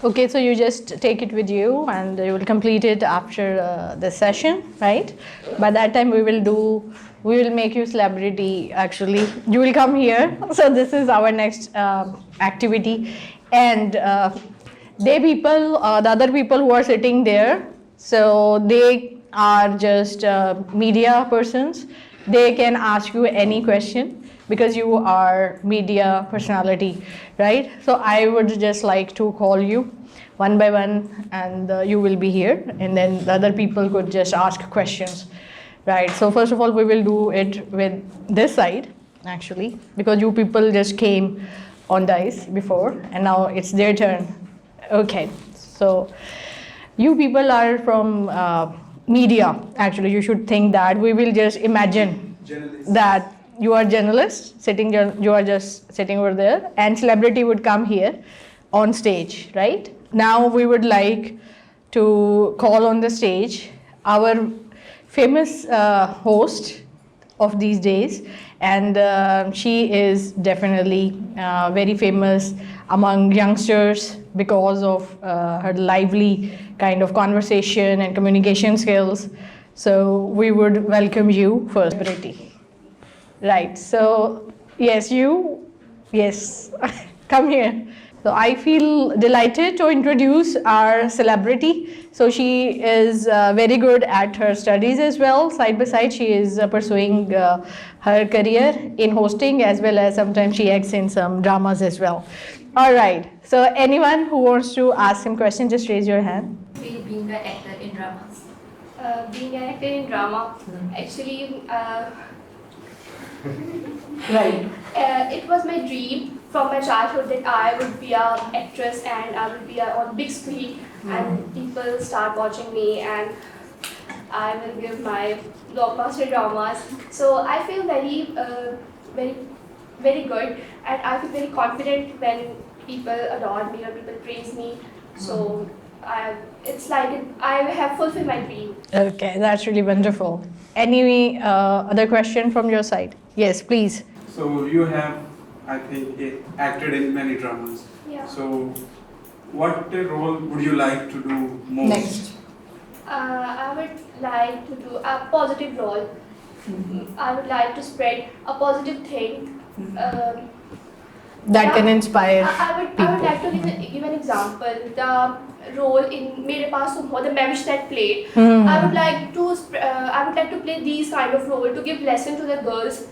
Okay, so you just take it with you and you will complete it after the session, right? By that time we will make you celebrity actually. You will come here. So this is our next activity. And the other people who are sitting there, so they are just media persons. They can ask you any question because you are media personality, right? So I would just like to call you one by one and you will be here, and then the other people could just ask questions, right? So first of all we will do it with this side actually, because you people just came on dice before and now it's their turn. Okay, so you people are from media actually. You should think that we will just imagine that you are journalist you are just sitting over there, and celebrity would come here on stage, right? Now we would like to call on the stage our famous host of these days, and she is definitely very famous among youngsters because of her lively kind of conversation and communication skills. So we would welcome you first, Celebrity. Right, so yes, come here. So I feel delighted to introduce our celebrity. So she is very good at her studies as well. Side by side, she is pursuing her career in hosting, as well as sometimes she acts in some dramas as well. All right, so anyone who wants to ask some question, just raise your hand. Being an actor in dramas. Being an actor in drama, actually, Right. it was my dream from my childhood that I would be an actress and I would be on big screen and people start watching me and I will give my blockbuster dramas. So I feel very good, and I feel very confident when people adore me or people praise me. So it's like I have fulfilled my dream. Okay, that's really wonderful. Any other question from your side? Yes, please. So you have, I think, acted in many dramas. Yeah. So what role would you like to do most? Next. I would like to do a positive role. I would like to spread a positive thing. That can inspire I would like to give an example. The role in Mere Paas Tum Ho, the Mevish that played. I would like to play these kind of role to give lesson to the girls.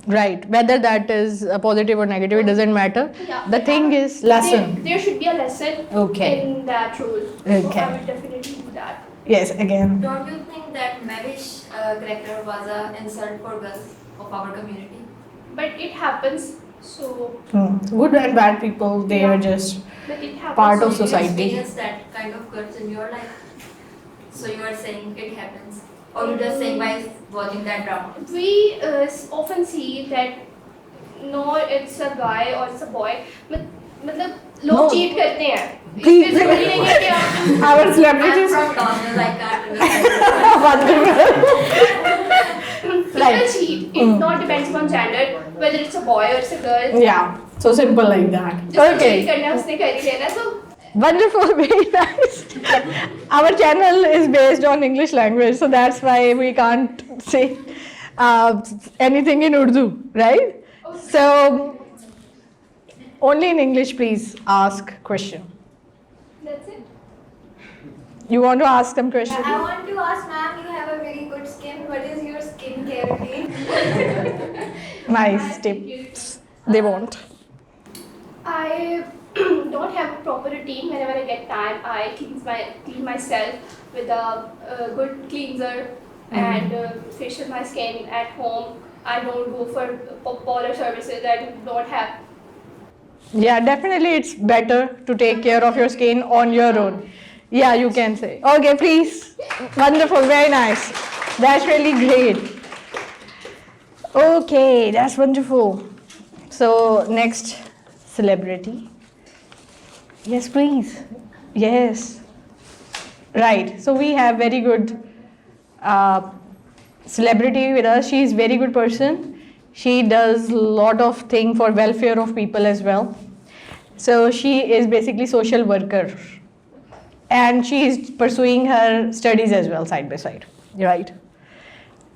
Right. Whether that is a positive or negative, it doesn't matter. Yeah. The thing is lesson. There should be a lesson in that role. Okay. So I would definitely do that. Yes, again. Don't you think that Mavish character was an insult for girls of our community? But it happens. So Good and bad people, they are just but it happens. part of So you society. experience that kind of girls in your life? So you are saying it happens? Or you just saying by watching that drama? We often see that no, it's a guy or it's a boy. मतलब No. लोग cheat करते हैं. Please. इसमें जरूरी नहीं है कि आप Our I'm celebrities. from Donald, I can't understand. Wonderful. people Right. cheat. It not depends on gender, whether it's a boy or it's a girl. Yeah, so simple like that. जिसको cheat Okay. करना है उसने कर ही लेना. So Wonderful, very nice. Our channel is based on English language, so that's why we can't say anything in Urdu, right? So only in English, please ask question. that's it. You want to ask some question? I want to ask, ma'am, you have a very good skin. What is your skincare routine? Nice tips. They won't. I don't have a proper routine. Whenever I get time, I clean myself with a good cleanser and facial my skin at home. I don't go for parlor services. I don't have. Yeah, definitely it's better to take care of your skin on your own. Yeah, you can say. Okay, please. Wonderful, very nice. That's really great. Okay, that's wonderful. So, next celebrity. Yes, please. Yes. Right. So, we have very good celebrity with us. She is very good person. She does a lot of thing for welfare of people as well. So she is basically social worker, and she is pursuing her studies as well side by side, right?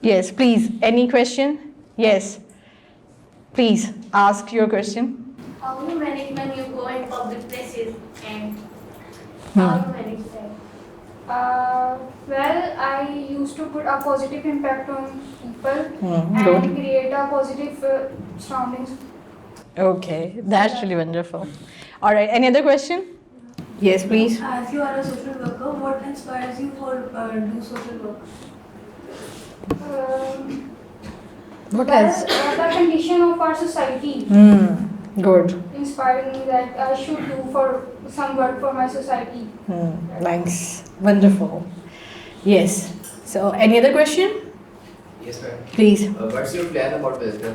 Yes, please. Any question? Yes. Please ask your question. How you manage when you go in public places and how you manage that? Well, I used to put a positive impact on people and Good. create a positive surroundings. Okay, that's really wonderful. All right. Any other question? Yes, please. As you are a social worker, what inspires you for do social work? What Well, else? the condition of our society Good. inspired me that I should do for some work for my society. Nice. Wonderful. Yes. So, any other question? Yes, ma'am. Please. What's your plan about welfare?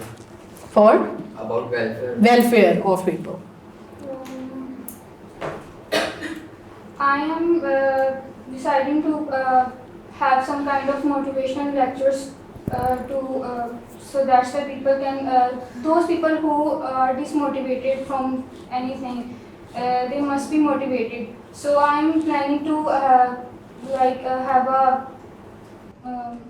For About welfare? welfare of people. I am deciding to have some kind of motivational lectures so that's why people can those people who are dismotivated from anything they must be motivated. So I am planning to have a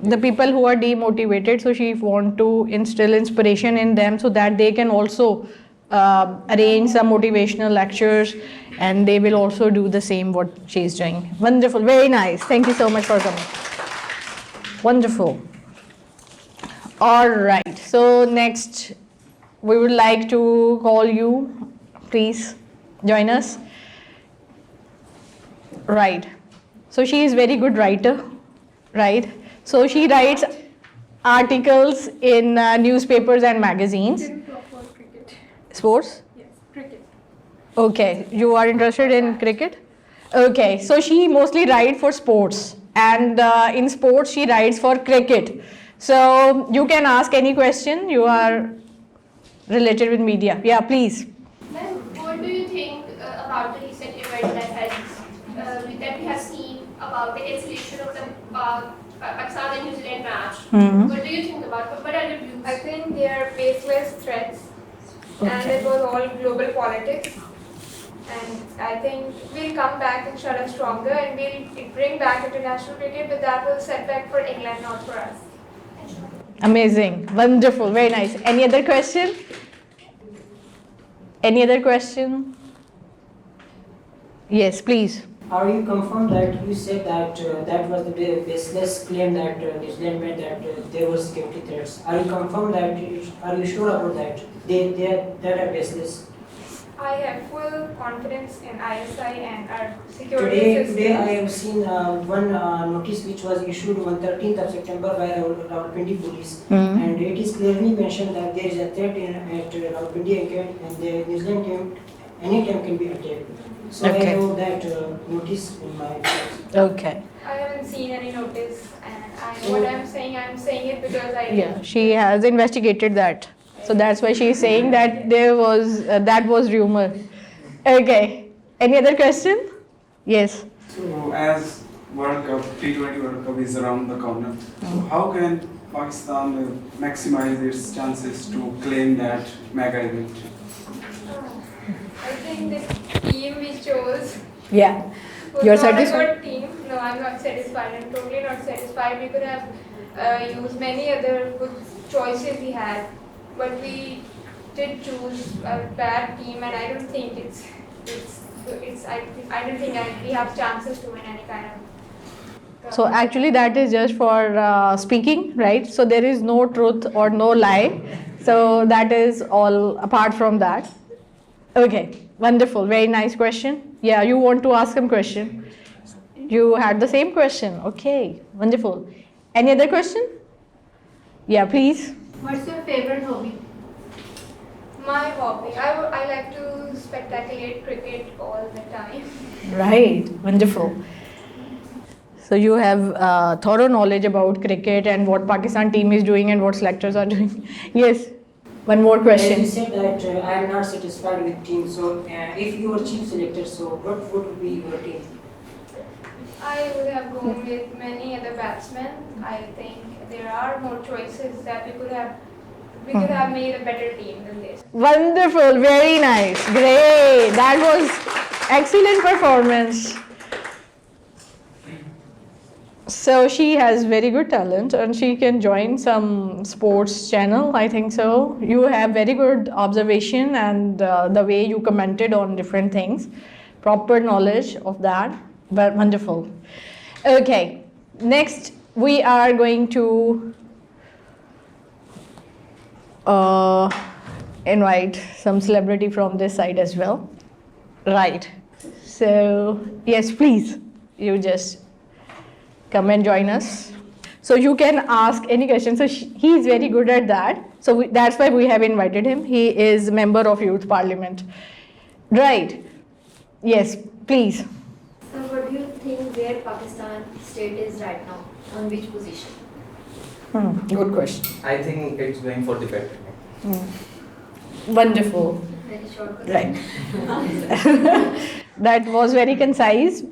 The people who are demotivated, so she want to instill inspiration in them so that they can also arrange some motivational lectures, and they will also do the same what she is doing. Wonderful. Very nice. Thank you so much for coming. Wonderful. All right. So next, we would like to call you. Please join us. Right. So she is very good writer, right? So she writes articles in newspapers and magazines. Sports? yes, cricket. Okay, you are interested in cricket? Okay, so she mostly writes for sports, and in sports she writes for cricket. So you can ask any question. You are related with media. Yeah, please. Ma'am, what do you think about the recent event that we have seen about the cancellation of the Pakistan and New Zealand match? What do you think about it? What are your views? I think they are baseless threats, and it was all global politics. And I think we'll come back inshallah stronger, and we'll bring back international cricket, but that was a setback for England, not for us. Amazing, wonderful, very nice. Any other question? Any other question? Yes, please. Are you confirmed that you said that that was the baseless claim that New Zealand made that there was security threats? Are you confirmed that? Are you sure about that? That are baseless. I have full confidence in ISI and our security Today systems. I have seen one notice which was issued on 13th of September by Rawalpindi police, and it is clearly mentioned that there is a threat at Rawalpindi and the New Zealand team anytime can be attacked. So Okay. I know that notice in my place. Okay. I haven't seen any notice, and what I'm saying it because I Yeah, she has investigated that. So that's why she is saying that there was that was rumor. Okay. Any other question? Yes. So as World Cup, T20 World Cup is around the corner, so how can Pakistan maximize its chances to claim that mega event? I think the team we chose Yeah. was You're not satisfied? a good team. No, I'm not satisfied. I'm totally not satisfied. We could have used many other good choices we had, but we did choose a bad team, and I don't think I don't think we have chances to win any kind of. So actually that is just for speaking, right? So there is no truth or no lie. So that is all apart from that. Okay, wonderful, very nice question. Yeah, you want to ask some question? You had the same question. Okay, wonderful. Any other question? Yeah, please. What's your favorite hobby? My hobby, I like to spectaculate cricket all the time. Right, wonderful. So you have thorough knowledge about cricket and what Pakistan team is doing and what selectors are doing. Yes, one more As question. you said that I am not satisfied with team. So if you were chief selector, so what would be your team? I would have gone with many other batsmen. I think there are more choices that we could have we could have made a better team than this. Wonderful, very nice, great. That was excellent performance. So she has very good talent and she can join some sports channel, I think so. You have very good observation and the way you commented on different things, proper knowledge of that, but wonderful. Okay, next we are going to invite some celebrity from this side as well. Right. So, yes, please, you just come and join us. So you can ask any question. So he is very good at that. So that's why we have invited him. He is member of Youth Parliament. Right. Yes, please. So what do you think where Pakistan state is right now? On which position? Good question. I think it's going for the better. Wonderful. Very short question. Right. That was very concise.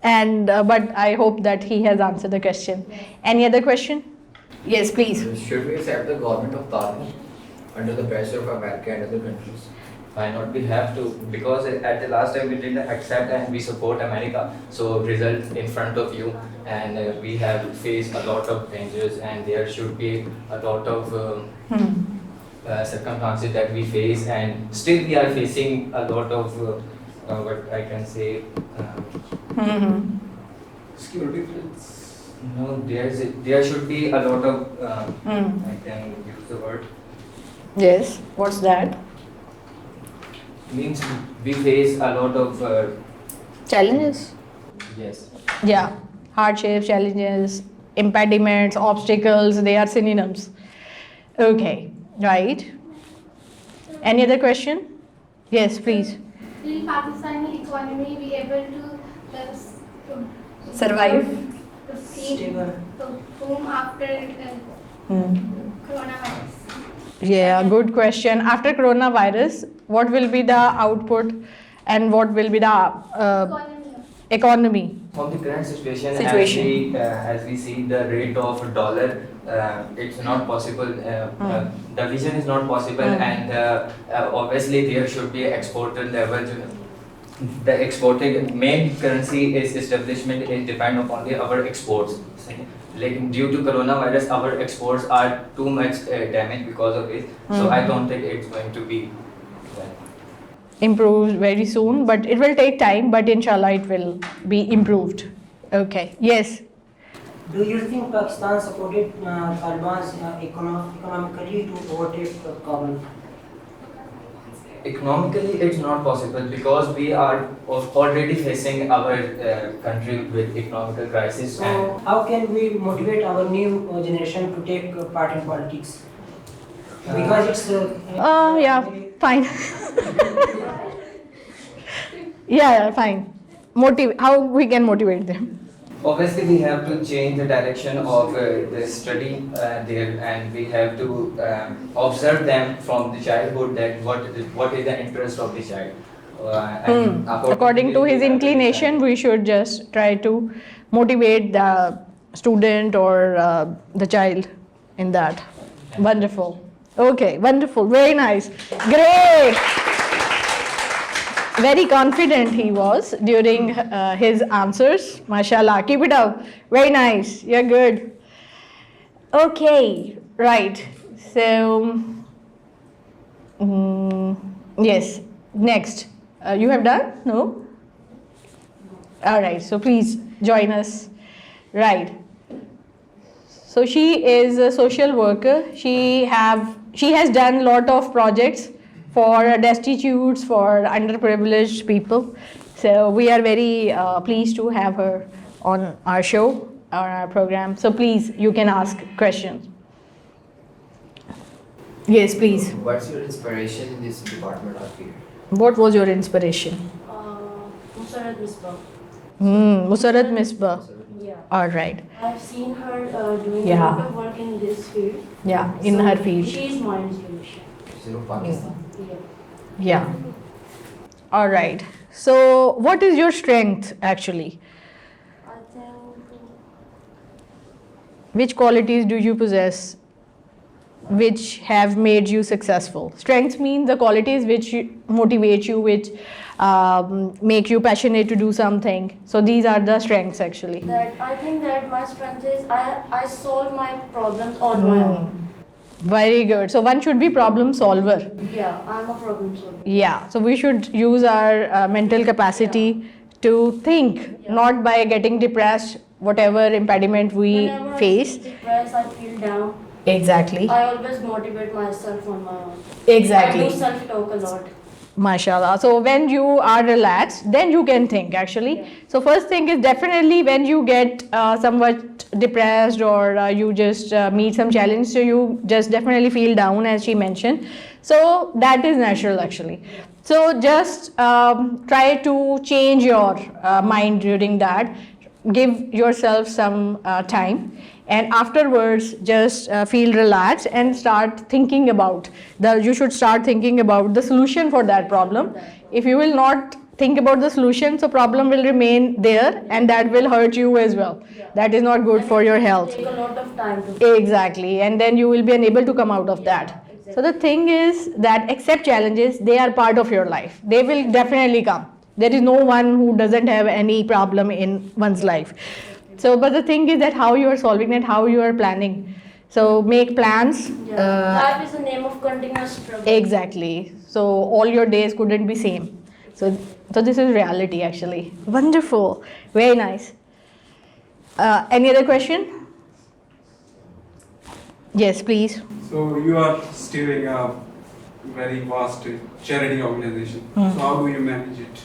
And but I hope that he has answered the question. Any other question? Yes, please. Should we accept the government of Taliban under the pressure of America and other countries? Why not? We have to, because at the last time we didn't accept and we support America. So result in front of you, and we have faced a lot of dangers, and there should be a lot of circumstances that we face, and still we are facing a lot of what I can say. Security threats. No, there should be a lot of. I can use the word. Yes. What's that? Means we face a lot of Challenges. yes. Yeah. Hardships, challenges, impediments, obstacles, they are synonyms. Okay. Right. Any other question? Yes, please. Will Pakistani economy be able to Survive. proceed boom after coronavirus? Yeah, good question. After coronavirus, what will be the output and what will be the economy? From the current situation, Situation. As we see the rate of dollar, it's not possible. The vision is not possible, and obviously there should be exported level. The exported main currency is establishment is depend upon our exports. Like due to coronavirus, our exports are too much damaged because of it. So I don't think it's going to be. Improved very soon, but it will take time, but inshallah it will be improved. Okay. Yes. Do you think Pakistan supported Taliban's economically to overtake Kabul? Economically, it's not possible because we are already facing our country with economical crisis. So how can we motivate our new generation to take part in politics? Because it's Yeah, fine. Yeah, fine. How we can motivate them? Obviously, we have to change the direction of the study there, and we have to observe them from the childhood that what is the interest of the child. And According to his inclination, we should just try to motivate the student or the child in that. Wonderful. Okay, wonderful. Very nice. Great. Very confident he was during his answers. MashaAllah. Keep it up. Very nice. You're good. Okay, right. So, yes. Next. You have done? No? All right. So please join us. Right. So she is a social worker. She has done a lot of projects for destitutes, for underprivileged people. So we are very pleased to have her on our show, on our program. So please, you can ask questions. Yes, please. What's your inspiration in this department of field? What was your inspiration? Musarrat Misbah. Musarrat Misbah. Yeah. All right. I've seen her doing Yeah. a lot of work in this field. Yeah, in So her field. She is my inspiration. She's from Pakistan. Yeah. Yeah. All right. So what is your strength actually? I think Which qualities do you possess? which have made you successful. Strengths mean the qualities which motivate you, which make you passionate to do something. So these are the strengths actually. That I think that my strength is I solve my problems on my own. Very good. So one should be problem solver. Yeah, I'm a problem solver. Yeah, so we should use our mental capacity to think, not by getting depressed, whatever impediment we Whenever face. I feel depressed, I feel down. Exactly. I always motivate myself on my own. Exactly. I do self-talk a lot. Mashallah. So when you are relaxed, then you can think actually. Yeah. So first thing is definitely when you get somewhat depressed or you just meet some challenge, so you just definitely feel down as she mentioned. So that is natural actually. So just try to change your mind during that. Give yourself some time. And afterwards, just feel relaxed and start thinking about you should start thinking about the solution for that problem. If you will not think about the solution, so problem will remain there and that will hurt you as well. That is not good for your health. Take a lot of time to. Exactly, and then you will be unable to come out of that. So the thing is that accept challenges, they are part of your life. They will definitely come. There is no one who doesn't have any problem in one's life. So, but the thing is that how you are solving it, how you are planning. So make plans. Life is the name of continuous struggle. Exactly. So all your days couldn't be same. So this is reality actually. Wonderful. Very nice. Any other question? Yes, please. So you are steering a very vast charity organization. So how do you manage it?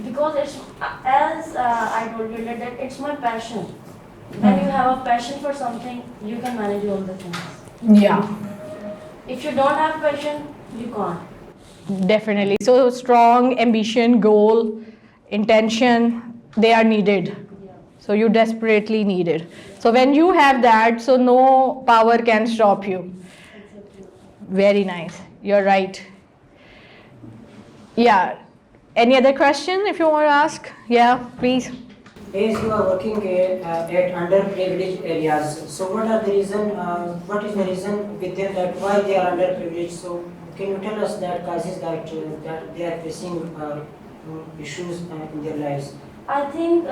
Because it's as I told you that it's my passion. When you have a passion for something, you can manage all the things. Yeah. If you don't have passion, you can't. Definitely. So strong ambition, goal, intention, they are needed. So you desperately need it. So when you have that, so no power can stop you. Very nice. You're right. Yeah. Any other question if you want to ask? Yeah, please. As you are working at underprivileged areas, so what are the reason? What is the reason with them that why they are underprivileged? So can you tell us that causes that they are facing issues in their lives? I think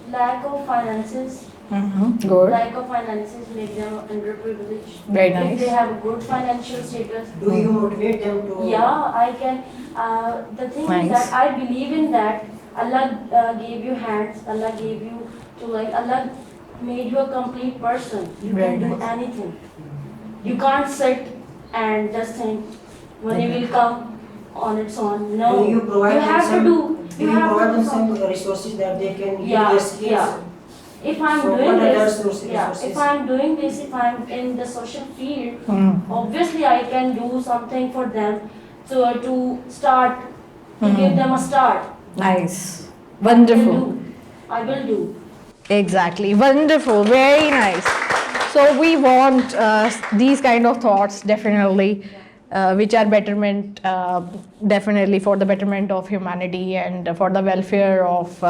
lack of finances. Good. Lack of finances make them underprivileged. Very nice. If they have good financial status. Do you motivate them to? Yeah, I can. The thing Nice. is that I believe in that. Allah gave you hands. Allah gave you to Allah made you a complete person. You Very can do nice. anything. You can't sit and just think money will come on its own. No, Do you provide them have some? to do. Do you have to provide do them some something. resources that they can use Yeah, their skills? yeah. If I'm So doing what are this, those resources? if I'm doing this, if I'm in the social field, Mm. obviously I can do something for them to start, to give them a start. Nice. Wonderful. I will do. Exactly. Wonderful. Very nice. So we want these kind of thoughts definitely, which are betterment, definitely for the betterment of humanity and for the welfare of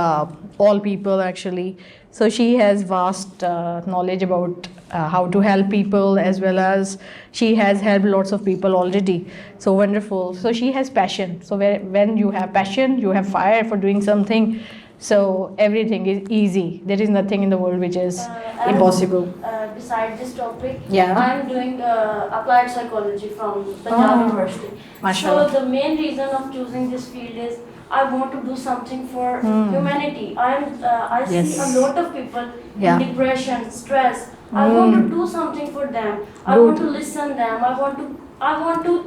all people actually. So she has vast knowledge about how to help people, as well as she has helped lots of people already. So wonderful. So she has passion. So when you have passion, you have fire for doing something. So everything is easy. There is nothing in the world which is impossible. Beside this topic, Yeah. I'm doing applied psychology from Punjab Oh. University. Mashallah. So the main reason of choosing this field is I want to do something for humanity. I Yes. see a lot of people Yeah. in depression, stress. I want to do something for them. I Good. want to listen them. I want to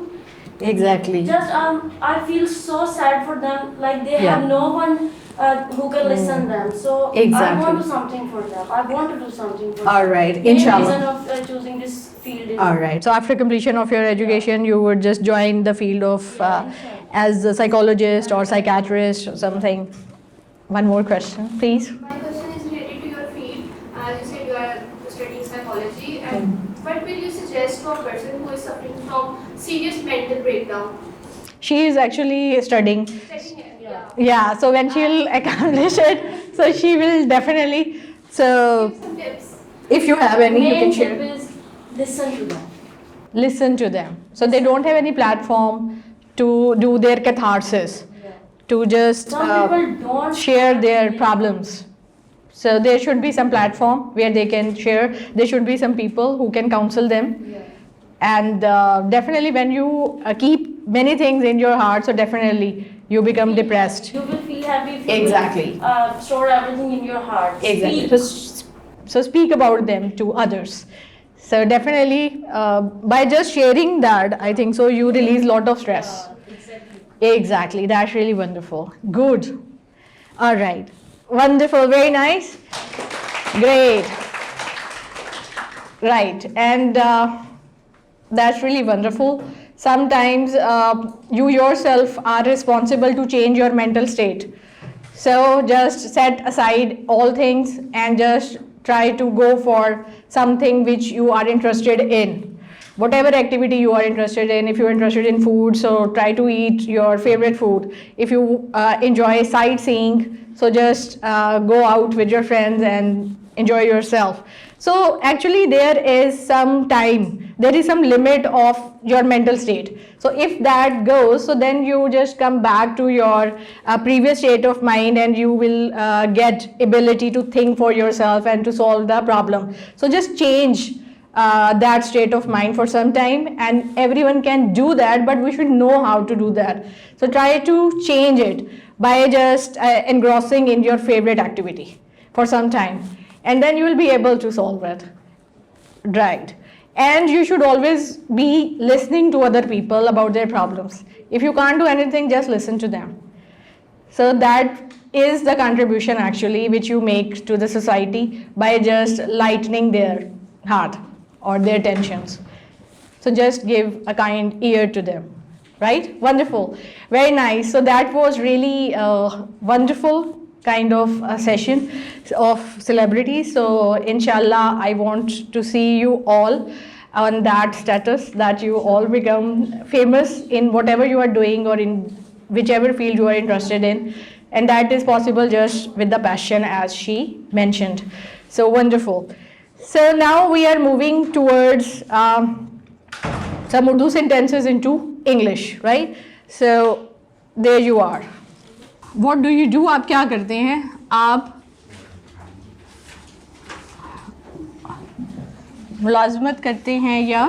Exactly. just I feel so sad for them. Like they Yeah. have no one who can listen them. So Exactly. I want to do something for them. I want to do something for them. All right. Main Inshallah. reason of choosing this field is All right. So after completion of your education, you would just join the field of as a psychologist or psychiatrist or something. One more question, please. My question is related to your field. As you said, you are studying psychology, and what will you suggest to a person who is suffering from serious mental breakdown? She is actually studying. Studying, Yeah. So when she will accomplish it, so she will definitely. So Give some tips. If you have any, you can Main share. tip is listen to them. Listen to them. So they don't have any platform to do their catharsis, to just Some people don't share their problems. So there should be some platform where they can share. There should be some people who can counsel them. And definitely when you keep many things in your heart, so definitely you become depressed. You will feel happy if you Exactly. store everything in your heart. Exactly. Speak. So speak about them to others. So definitely by just sharing that, I think so you release lot of stress. Exactly. That's really wonderful. Good. All right. Wonderful. Very nice. Great. Right. And that's really wonderful. Sometimes you yourself are responsible to change your mental state. So just set aside all things and just try to go for something which you are interested in. Whatever activity you are interested in, if you're interested in food, so try to eat your favorite food. If you enjoy sightseeing, so just go out with your friends and enjoy yourself. So actually there is some time, there is some limit of your mental state. So if that goes, so then you just come back to your previous state of mind and you will get ability to think for yourself and to solve the problem. So just change that state of mind for some time, and everyone can do that, but we should know how to do that. So try to change it by just engrossing in your favorite activity for some time, and then you will be able to solve it. Right. And you should always be listening to other people about their problems. If you can't do anything, just listen to them. So that is the contribution actually which you make to the society by just lightening their heart or their tensions. So just give a kind ear to them. Right? Wonderful. Very nice. So that was really wonderful kind of a session of celebrities. So inshallah, I want to see you all on that status, that you all become famous in whatever you are doing or in whichever field you are interested in, and that is possible just with the passion as she mentioned. So wonderful. So now we are moving towards some Urdu sentences into English, right? So there you are. What do you do? आप क्या करते हैं? आप मुलाजमत करते हैं या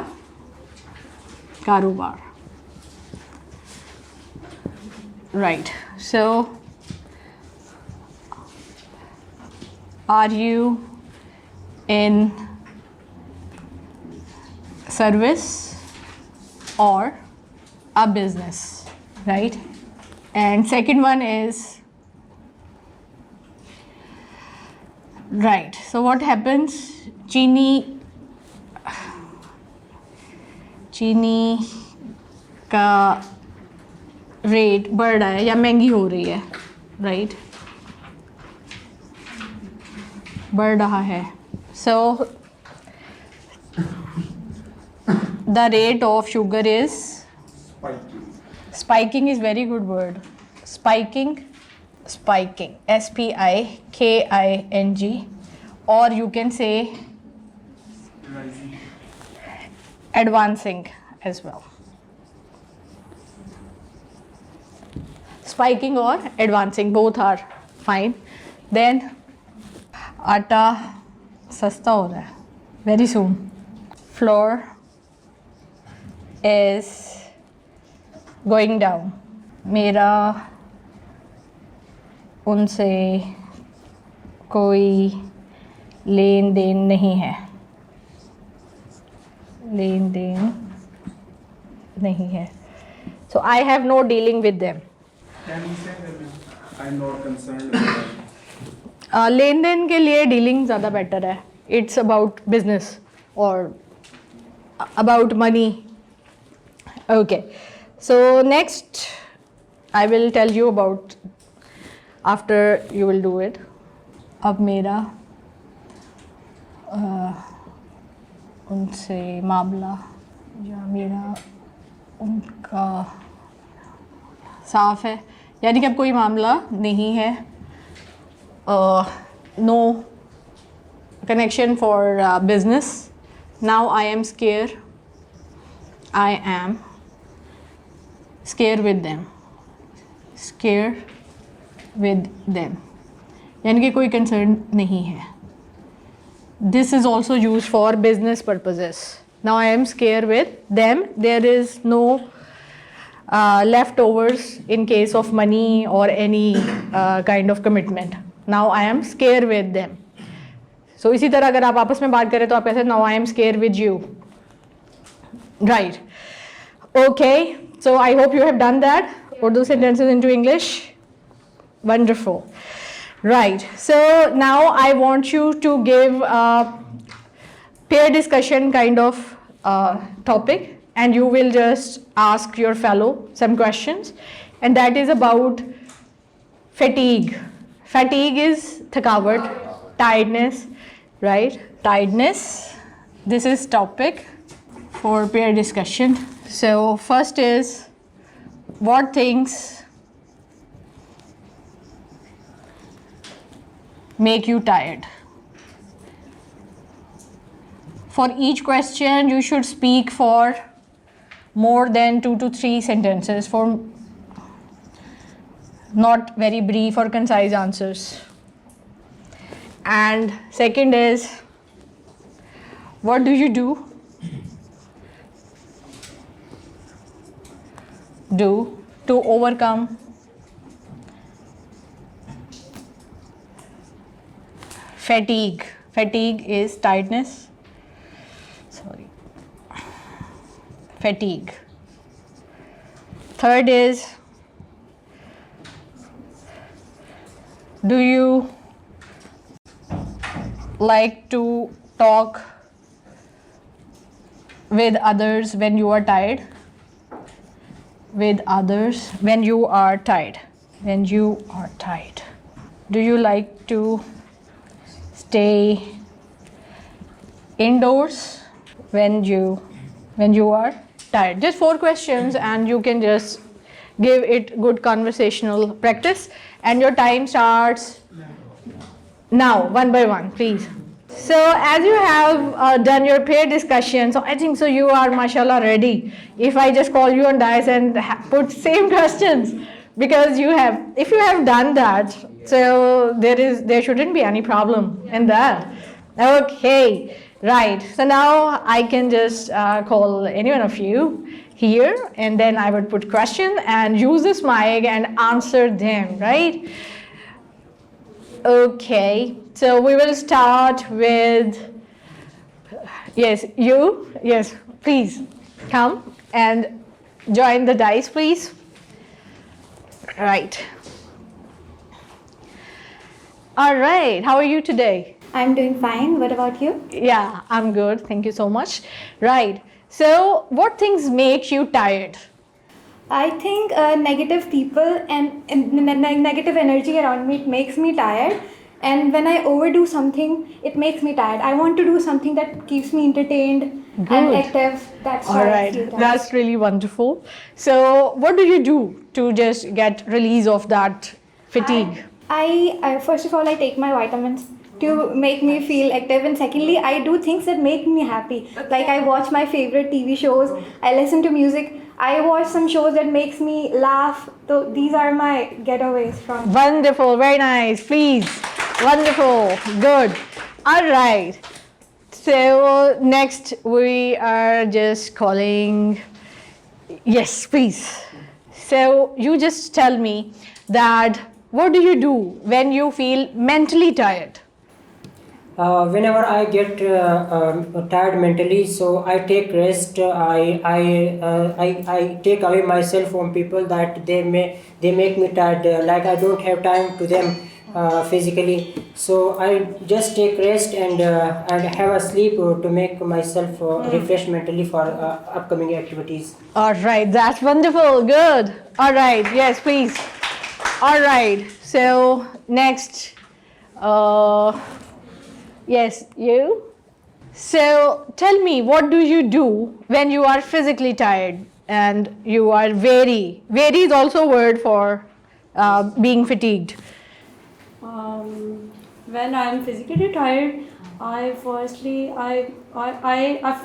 कारोबार? Right. So are you in service or a business, right? And second one is, right, so what happens? चीनी का रेट बढ़ रहा है या महंगी हो रही है, राइट? बढ़ रहा है. So the rate of sugar is spiking is very good word. Spiking, spiking, S-P-I-K-I-N-G, or you can say advancing as well. Spiking or advancing, both are fine. Then आटा सस्ता हो रहा है very soon. Flour is going down. मेरा उनसे कोई लेन then नहीं है. लेन देन नहीं है. So I have no dealing with them. Can you say that I'm not concerned with that? लेन देन के लिए डीलिंग ज़्यादा बेटर है. इट्स अबाउट बिजनेस और about money. Okay, so next I will tell you about after you will do it. अब मेरा उनसे मामला या मेरा उनका साफ है, यानी कि अब कोई मामला नहीं है. No connection for business. Now I am scared. I am scared with them. Scared with them. यानी कि कोई concern नहीं है. This is also used for business purposes. Now I am scared with them. There is no leftovers in case of money or any kind of commitment. Now I am scared with them. So इसी तरह अगर आप आपस में बात करें तो आप ऐसे now I am scared with you. Right. Okay. So I hope you have done that. Urdu sentences into English. Wonderful. Right. So now I want you to give a peer discussion kind of topic, and you will just ask your fellow some questions, and that is about fatigue. Fatigue is thakawat, tiredness, right? Tiredness. This is topic for peer discussion. So first is what things make you tired? For each question, you should speak for more than 2 to 3 sentences, for not very brief or concise answers. And second is, what do you do to overcome fatigue? Fatigue is tiredness. Sorry. Fatigue. Third is, do you like to talk with others when you are tired? With others when you are tired. When you are tired. Do you like to stay indoors when you are tired? Just 4 questions, and you can just give it good conversational practice, and your time starts now, one by one, please. So as you have done your peer discussion, so I think so you are mashallah ready. If I just call you on dice and put same questions, because if you have done that, so there shouldn't be any problem in that. Okay, right. So now I can just call any one of you here, and then I would put question and use this mic and answer them, right? Okay, so we will start with, yes, you, yes, please come and join the dice, please. Right. All right, how are you today? I'm doing fine. What about you? Yeah, I'm good. Thank you so much. Right. So, what things make you tired? I think negative people and negative energy around me, it makes me tired. And when I overdo something, it makes me tired. I want to do something that keeps me entertained and active. That's all why I right. feel tired. That's really wonderful. So, what do you do to just get release of that fatigue? I first of all, I take my vitamins to make me feel active, and secondly, I do things that make me happy. Like I watch my favorite TV shows, I listen to music, I watch some shows that makes me laugh. So these are my getaways from. Wonderful, very nice, please. Wonderful, good. All right. So next we are just calling, yes, please. So you just tell me that what do you do when you feel mentally tired? Whenever I get tired mentally, so I take rest. I take away myself from people that they make me tired. Like I don't have time to them physically, so I just take rest and have a sleep to make myself refresh mentally for upcoming activities. All right, that's wonderful. Good. All right. Yes, please. All right. So next. Yes, you. So tell me, what do you do when you are physically tired and you are very is also a word for being fatigued. when I am physically tired, I firstly I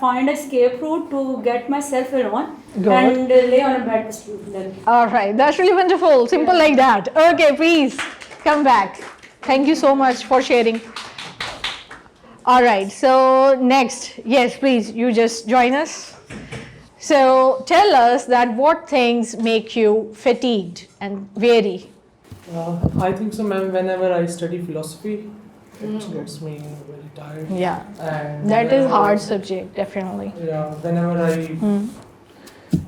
find a escape route to get myself alone Good. and lay on a bed to sleep. Then All right, that's really wonderful. Simple like that. Okay, please come back. Thank you so much for sharing. All right, so next, yes, please, you just join us. So tell us that what things make you fatigued and weary. I think so, ma'am. Whenever I study philosophy, it gets me very tired. Yeah, And that is whenever- hard subject, definitely. Yeah, whenever I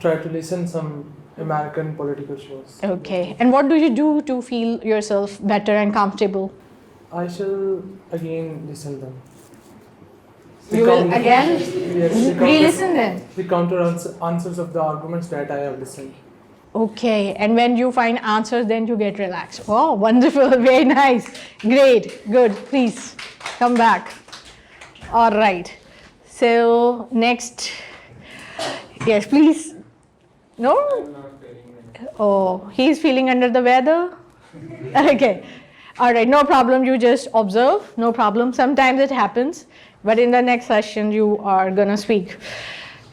try to listen some American political shows. Okay, and what do you do to feel yourself better and comfortable? I shall again listen them. You will again Yes, re-listen them. the counter answers of the arguments that I have listened. Okay, and when you find answers, then you get relaxed. Oh, wonderful, very nice, great, good. Please come back. All right. So next, yes, please. No. Oh, he's feeling under the weather. Okay. All right, no problem. You just observe. No problem. Sometimes it happens, but in the next session you are gonna speak.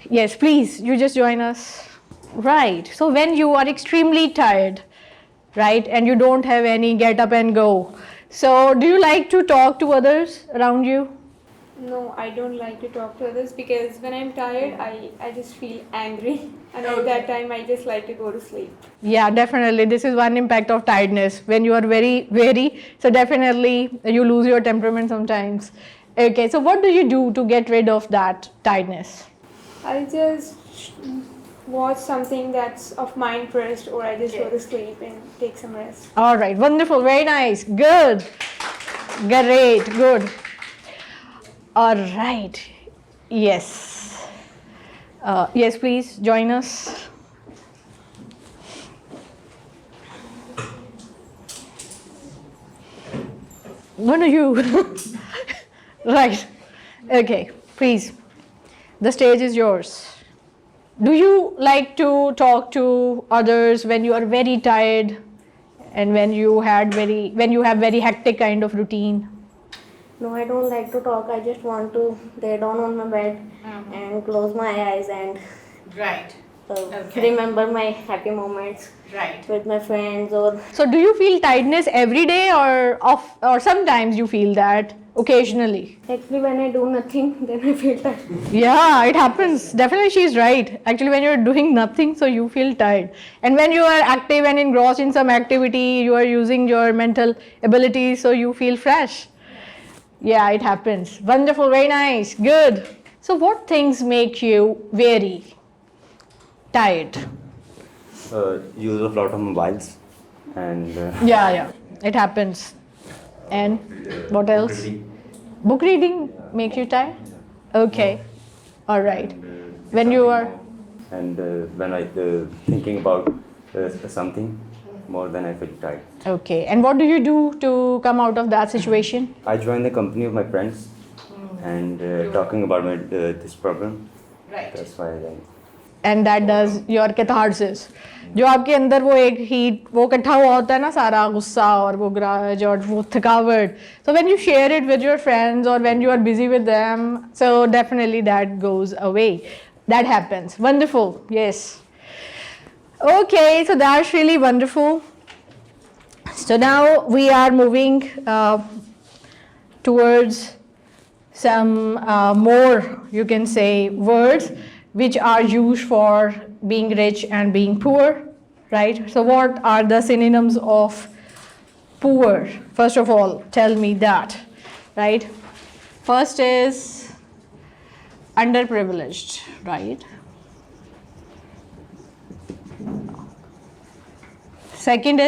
Yes, please. You just join us. Right. So when you are extremely tired, right, and you don't have any get up and go, so do you like to talk to others around you? No, I don't like to talk to others because when I'm tired, I just feel angry. And at that time, I just like to go to sleep. Yeah, definitely. This is one impact of tiredness. When you are very weary, so definitely you lose your temperament sometimes. Okay, so what do you do to get rid of that tiredness? I just watch something that's of my interest, or I just go to sleep and take some rest. All right, wonderful, very nice, good, great, good. All right, yes, yes, please join us. No, you. Right, okay, please, the stage is yours. Do you like to talk to others when you are very tired and when you have very hectic kind of routine? No, I don't like to talk. I just want to lay down on my bed and close my eyes and Right. remember my happy moments Right. with my friends or So do you feel tiredness every day or sometimes you feel that occasionally? actually when I do nothing then I feel tired. Yeah, it happens. Definitely she's right. Actually when you're doing nothing, so you feel tired. And when you are active and engrossed in some activity, you are using your mental abilities, so you feel fresh. Yeah, it happens. Wonderful, very nice, good. So what things make you very tired? Use of lot of mobiles and Yeah, it happens. And what else? Book reading makes you tired? Okay, all right. When you are... and when I thinking about something more than I feel tired. Okay, and what do you do to come out of that situation? I join the company of my friends and talking about my this problem. Right. That's why I And that does your catharsis. जो आपके अंदर वो एक heat वो इकट्ठा हुआ होता है ना सारा गुस्सा और वो ग्रज और वो थकावट. So when you share it with your friends or when you are busy with them, so definitely that goes away. That happens. Wonderful. Yes. Okay, so that's really wonderful. So now we are moving towards some more, you can say, words which are used for being rich and being poor, right? So what are the synonyms of poor? First of all, tell me that, right? First is underprivileged, right? Second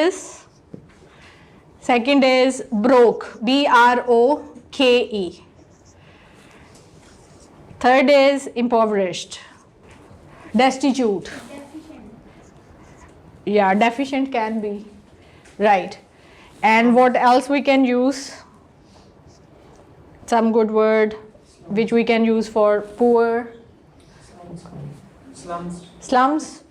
is broke, B-R-O-K-E. Third is impoverished, destitute. Yeah, deficient can be, right. And what else we can use? Some good word which we can use for poor. Slums. Slums.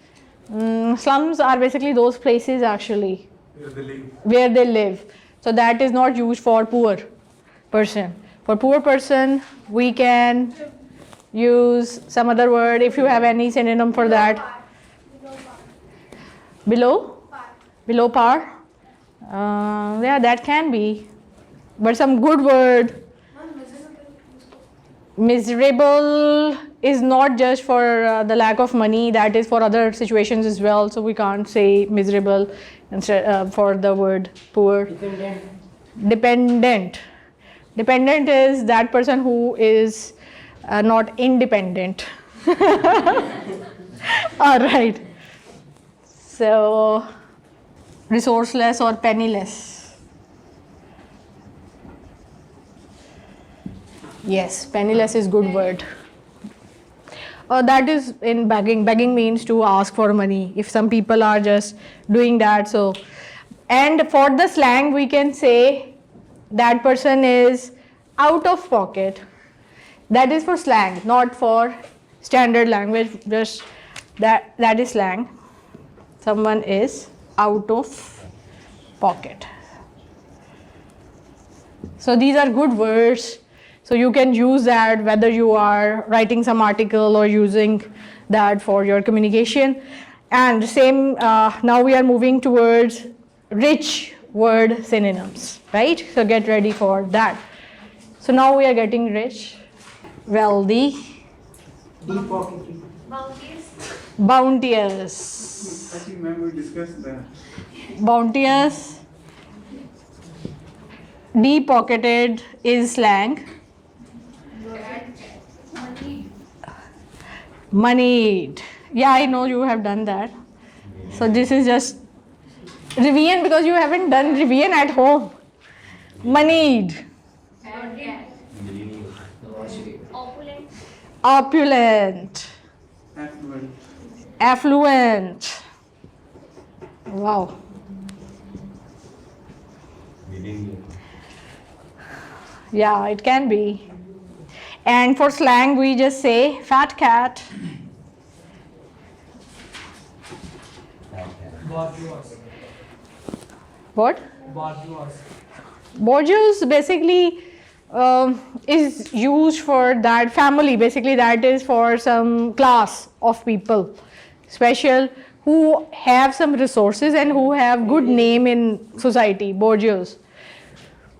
Slums are basically those places actually Where they live. where they live. So that is not used for poor. person. For poor person, we can use some other word if you have any synonym for that. Below? Below par? Yeah, that can be. But some good word. Miserable is not just for the lack of money, that is for other situations as well. So we can't say miserable instead for the word poor. Dependent. Dependent is that person who is not independent. All right. So resourceless or penniless. Yes, penniless is good word. That is in begging. Begging means to ask for money. If some people are just doing that, so. And for the slang, we can say that person is out of pocket. That is for slang, not for standard language. Just that is slang. Someone is out of pocket. So these are good words. So you can use that whether you are writing some article or using that for your communication. And same, now we are moving towards rich word synonyms, right? So get ready for that. So now we are getting rich, wealthy, bounteous. I think ma'am we discussed that. Bounteous, deep-pocketed is slang. Moneyed. Yeah, I know you have done that. So this is just revision because you haven't done revision at home. Moneyed. Opulent. Affluent. Wow. Yeah, it can be. And for slang, we just say fat cat. What? Bourgeois basically is used for that family. Basically, that is for some class of people, special who have some resources and who have good name in society. Bourgeois.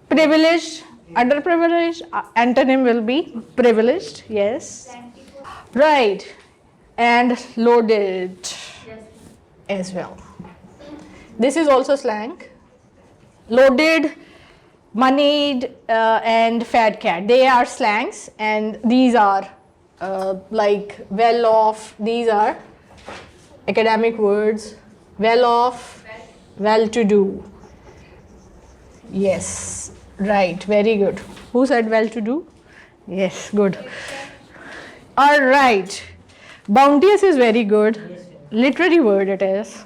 Privileged. Underprivileged, antonym will be privileged, yes. Right, and loaded as well. This is also slang. Loaded, moneyed, and fat cat. They are slangs, and these are like well off. These are academic words. Well off, well to do. Yes. Right, very good. Who said well to do? Yes, good. All right. Bounteous is very good. Literary word it is.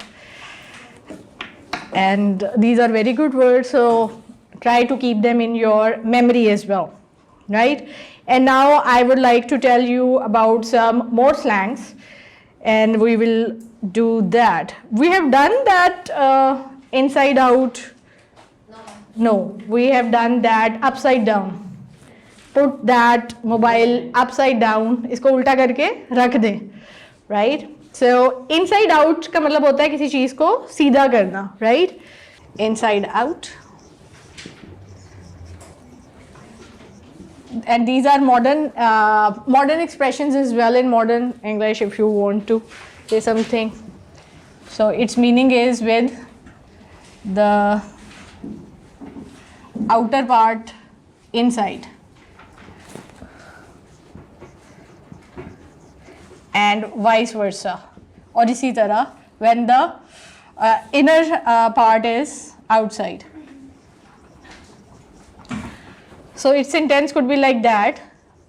And these are very good words, so try to keep them in your memory as well. Right? And now I would like to tell you about some more slangs, and we will do that. We have done that inside out. No, we have done that upside down. Put that mobile upside down. इसको उल्टा करके रख दें, right? So inside out का मतलब होता है किसी चीज़ को सीधा करना, right? Inside out. And these are modern expressions as well in modern English if you want to say something. So its meaning is with the outer part inside and vice versa, और इसी तरह when the inner part is outside. So its sentence could be like that: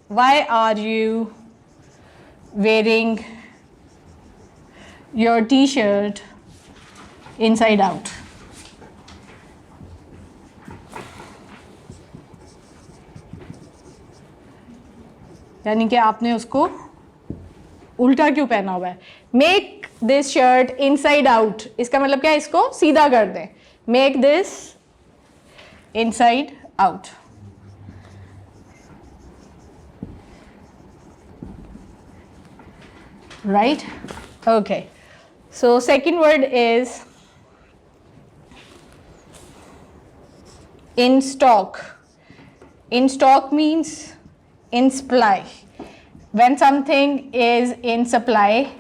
why are you wearing your t-shirt inside out? यानी कि आपने उसको उल्टा क्यों पहना हुआ है. Make this shirt inside out, इसका मतलब क्या है, इसको सीधा कर दें. Make this inside out. Right? Okay. So second word is in stock. In stock means in supply. When something is in supply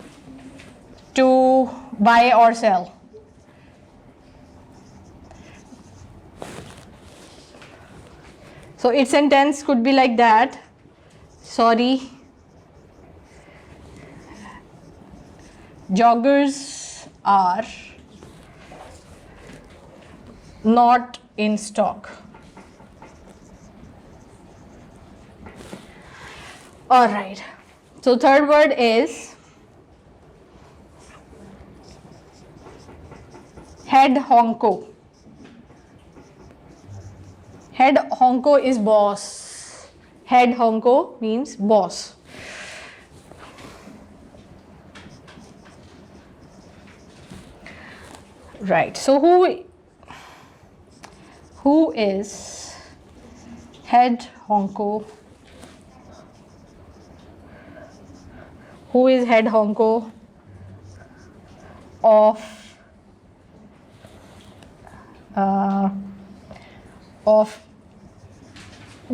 to buy or sell. So its sentence could be like that. Sorry, joggers are not in stock. All right. So third word is head honko. Head honko is boss. Head honko means boss. Right. So who is head honko? Who is head honko of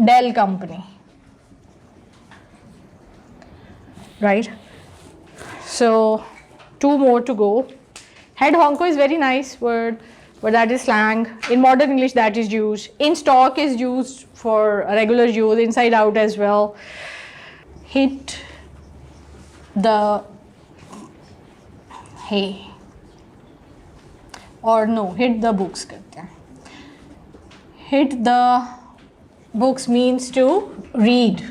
Dell company? Right? So 2 more to go. Head honko is very nice word, but that is slang. In modern English that is used. In stock is used for regular use, inside out as well. Hit the hay, or no, hit the books करते हैं. Hit the books means to read,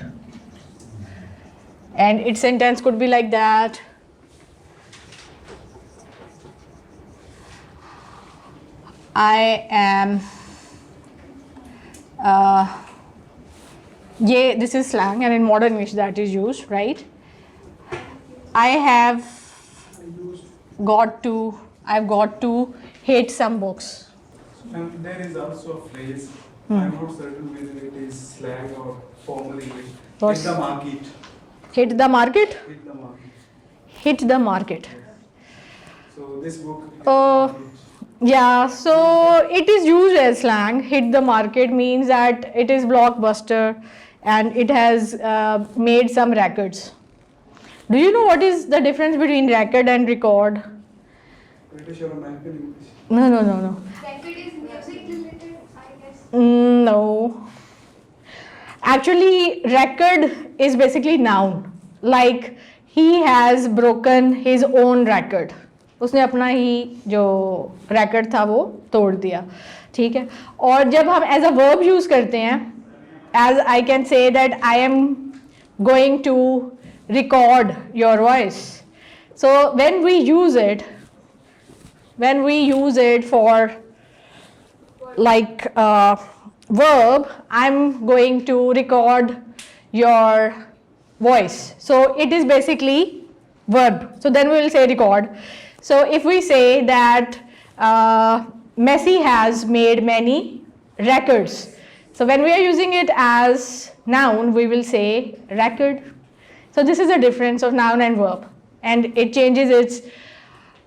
and its sentence could be like that. I am this is slang, and in modern English that is used, right? I've got to hit some books. And there is also a phrase, I'm not certain whether it is slang or formal English. What's- Hit the market. Hit the market? Hit the market. Hit the market. So this book. Yeah, so it is used as slang. Hit the market means that it is blockbuster and it has made some records. Do you know what is the difference between record and record? British or American English. No. Record is music related, I guess. No. Actually, record is basically noun. Like he has broken his own record. उसने अपना ही जो record था वो तोड़ दिया. ठीक है. और जब हम as a verb use करते हैं, as I can say that I am going to record your voice. So when we use it for like verb, I'm going to record your voice. So it is basically verb. So then we will say record. So if we say that Messi has made many records. So when we are using it as noun, we will say record. So this is the difference of noun and verb. And it changes its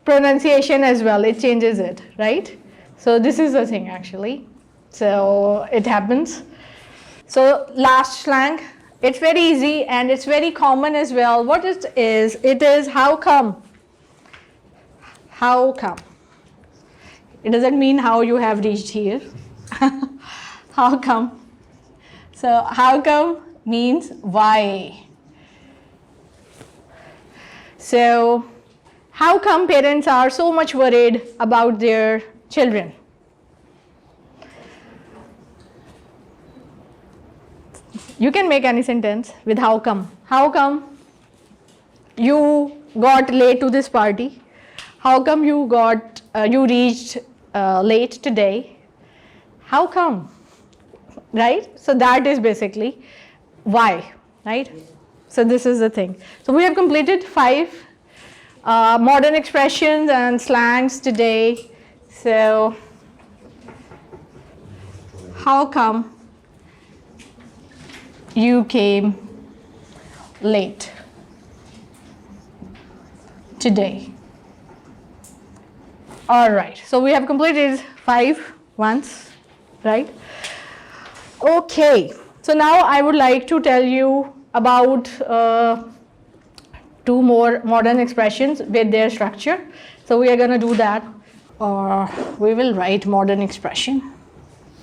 pronunciation as well. It changes it, right? So this is the thing actually. So it happens. So last slang, it's very easy and it's very common as well. What it is how come. How come. It doesn't mean how you have reached here. How come. So how come means why. So how come parents are so much worried about their children? You can make any sentence with how come. How come you got late to this party? How come you reached late today? How come? Right? So that is basically why, right? So this is the thing. So we have completed 5 modern expressions and slangs today. So how come you came late? today. All right, so we have completed 5 once, right? Okay, so now I would like to tell you about 2 more modern expressions with their structure. So we are going to do that. We will write modern expression.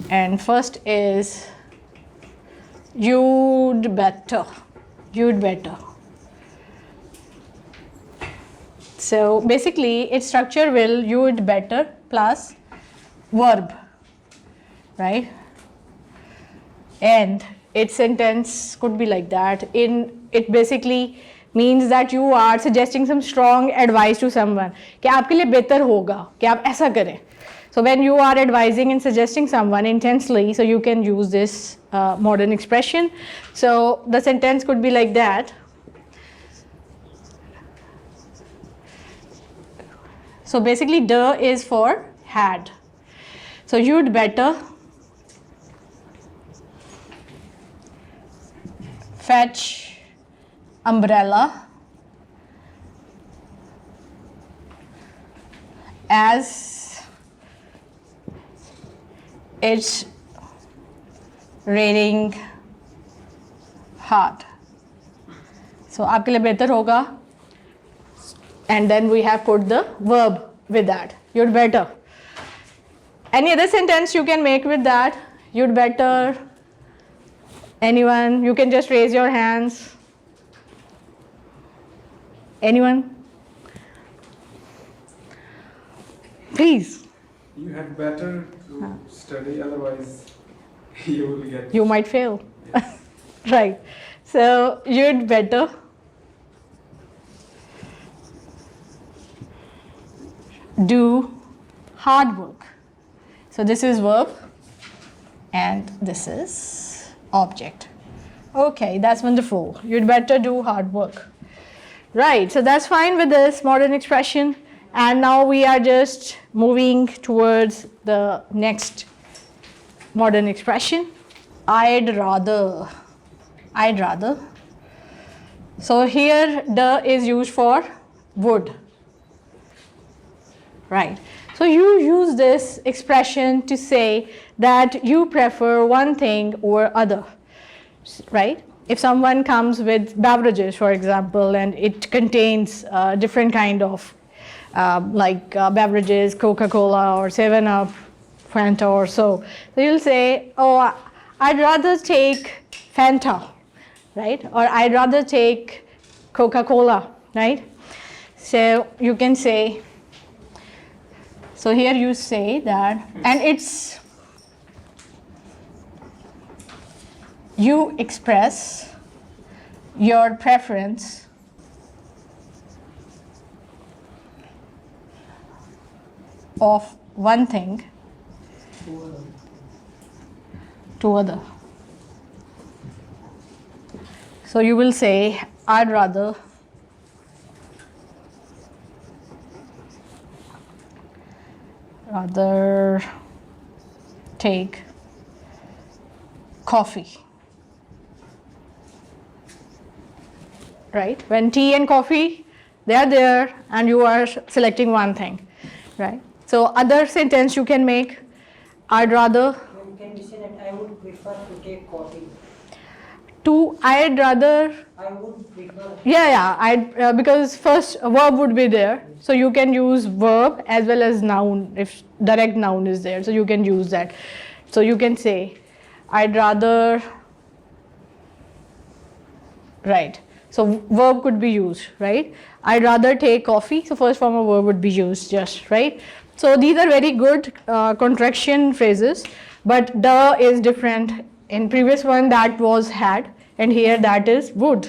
And first is you'd better. You'd better. So basically its structure will you'd better plus verb, right? And its sentence could be like that. It basically means that you are suggesting some strong advice to someone कि आपके लिए बेहतर होगा कि आप ऐसा करें. So when you are advising and suggesting someone intensely, so you can use this modern expression. So the sentence could be like that. So basically the is for had. So you'd better fetch umbrella as it's raining hard. So आपके लिए बेहतर होगा. And then we have put the verb with that. You'd better. Any other sentence you can make with that? You'd better. Anyone? You can just raise your hands. Anyone? Please. You had better to study, otherwise you will get. You might fail. Right. So you'd better. Do hard work. So this is verb and this is object. Okay, that's wonderful. You'd better do hard work. Right, so that's fine with this modern expression. And now we are just moving towards the next modern expression. I'd rather. I'd rather. So here the is used for would. Right. So you use this expression to say that you prefer one thing or other, right? If someone comes with beverages, for example, and it contains different kind of beverages, Coca-Cola or 7-Up, Fanta or so you'll say, oh, I'd rather take Fanta, right? Or I'd rather take Coca-Cola, right? So you can say, so here you say that, and it's, you express your preference of one thing to other. So you will say, I'd rather take coffee, right? When tea and coffee, they are there and you are selecting one thing, right? So other sentence you can make, I'd rather. Can we say that I would prefer to take coffee? I'd rather. I would prefer. Yeah, because first a verb would be there. So you can use verb as well as noun if direct noun is there. So you can use that. So you can say, I'd rather, right. So verb could be used, right? I'd rather take coffee. So first form of verb would be used just, right? So these are very good contraction phrases, but the is different. In previous one that was had, and here that is would.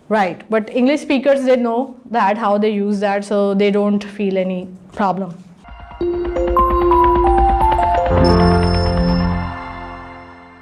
Right, but English speakers, they know that how they use that, so they don't feel any problem.